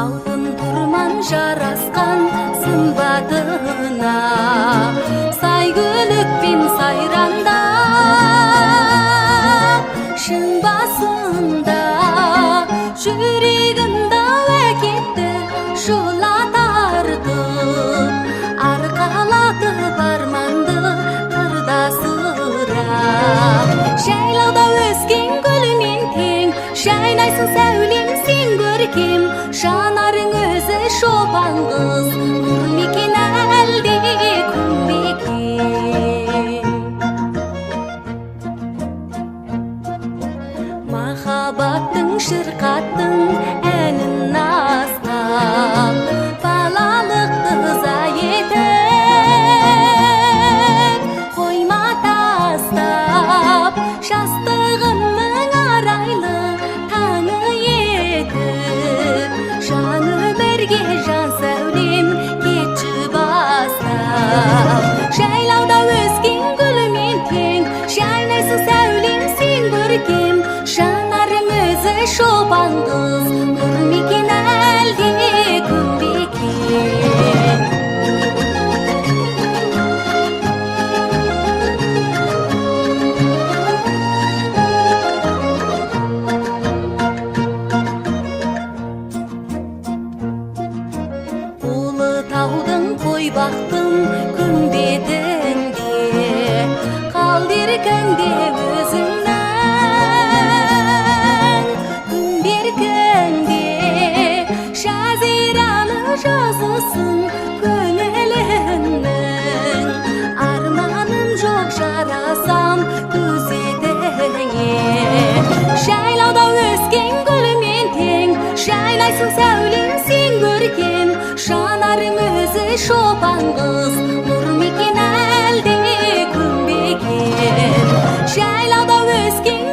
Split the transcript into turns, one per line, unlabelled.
алтын турман жарасқан сымбатына сай көлікпен сайранда шың басында жүрегімді әкетті жола тартып арқалатып арманды қырда сұрап жайлауда өскен гүлмен тең жайнайсың сәулем сен көркем жанарың өзі шопан қыз нұр мекен әлде күн мекен махаббаттың шырқаттың әнін асқақ балалықты зай етіп қойма тастап жастығымның арайлы таңы етіп жан өмірге жан сәулем кетші бастап жайлауда өскен гүлмен тең жайнайсың сәулем сен көркем жанарың өзі шопан қыз нұр мекен әлде күн мекен таудың қой бақтың күн бетінде қал еркіңде өзіңнің күн беркіңде жазиралы жазысын көңілімнің арманым жоқ жарасам күзетіңе жайлауда өскен гүлмен тең жайнайсың сәулем сен көркем жанарың өзі шопан қыз нұр мекен әлде күн мекен жайлауда өскен